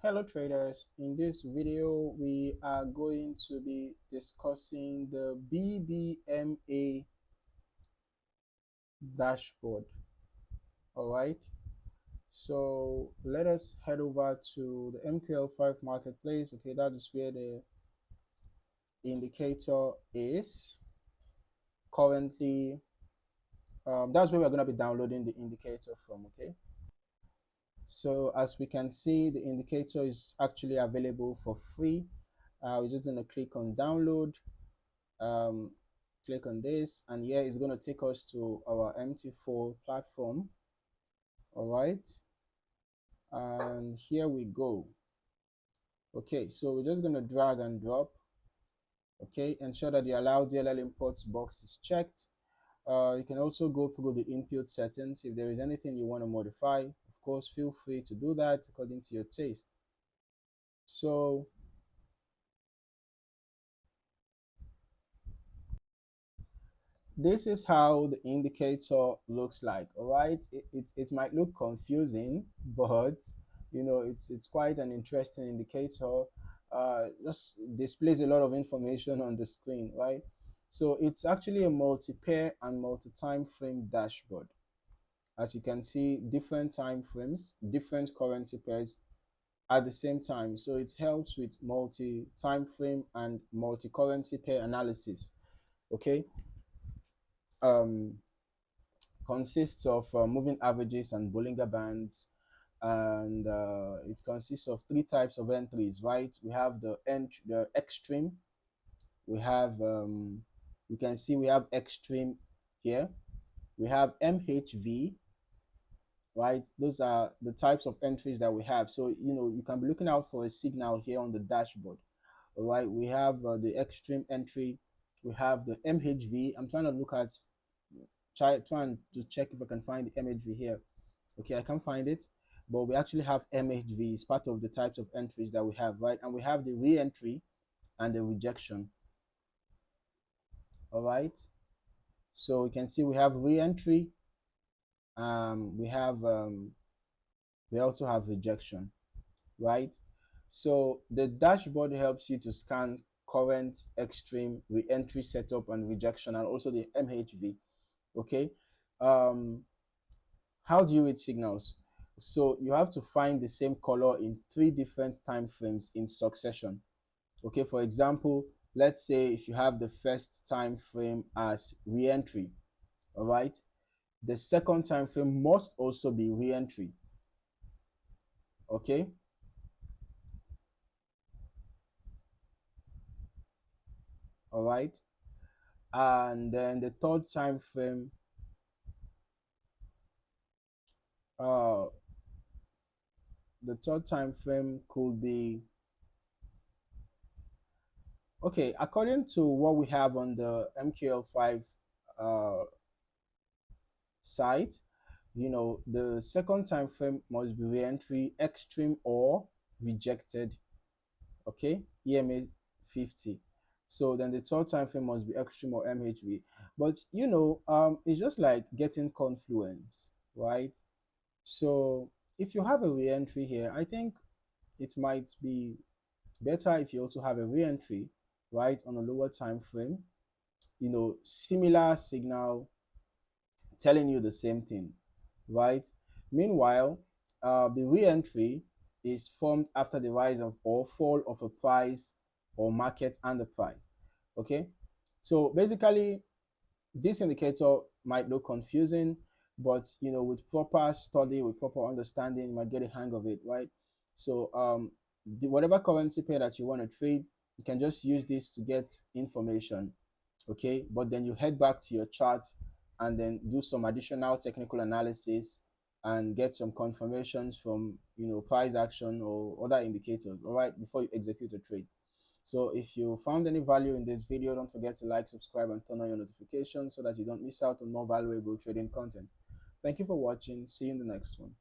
Hello traders, in this video we are going to be discussing the BBMA dashboard. All right, so let us head over to the MQL5 marketplace. Okay, that is where the indicator is currently. That's where we're going to be downloading the indicator from. Okay, so as we can see, the indicator is actually available for free. We're just going to click on download. Click on this, and here it's going to take us to our MT4 platform. All right, and here we go. Okay, so we're just going to drag and drop. Okay, ensure that the allow DLL imports box is checked. You can also go through the input settings. If there is anything you want to modify, of course, feel free to do that according to your taste. So this is how the indicator looks like. All right, it might look confusing, but you know it's quite an interesting indicator. Just displays a lot of information on the screen, right? So it's actually a multi-pair and multi-time frame dashboard. As you can see, different time frames, different currency pairs at the same time. So it helps with multi-time frame and multi-currency pair analysis. Okay, consists of moving averages and Bollinger bands, and it consists of three types of entries, right? We have the extreme. We have you can see we have extreme here. We have MHV, right? Those are the types of entries that we have. So you know you can be looking out for a signal here on the dashboard. All right, we have the extreme entry. We have the MHV. I'm trying to look at trying to check if I can find the MHV here. Okay, I can't find it, but we actually have MHV. It's part of the types of entries that we have, right? And we have the re-entry and the rejection. All right, so you can see we have re-entry. We also have rejection, right? So the dashboard helps you to scan current, extreme, re-entry setup, and rejection, and also the MHV. Okay, how do you read signals? So you have to find the same color in three different time frames in succession. Okay, for example, let's say if you have the first time frame as re-entry, all right, the second time frame must also be re-entry. Okay, all right, and then the third time frame uh could be, okay, according to what we have on the MQL5 site, you know, the second time frame must be re-entry, extreme, or rejected. Okay, EMA 50. So then the third time frame must be extreme or MHV. But you know, it's just like getting confluence, right? So if you have a re-entry here, I think it might be better if you also have a re-entry, right, on a lower time frame. You know, similar signal telling you the same thing, right? Meanwhile, the re-entry is formed after the rise of or fall of a price or market and the price. Okay, so basically this indicator might look confusing, but you know, with proper study, with proper understanding, you might get a hang of it, right? So whatever currency pair that you want to trade, you can just use this to get information. Okay, but then you head back to your chart and then do some additional technical analysis and get some confirmations from, you know, price action or other indicators, all right, before you execute a trade. So if you found any value in this video, don't forget to like, subscribe, and turn on your notifications so that you don't miss out on more valuable trading content. Thank you for watching. See you in the next one.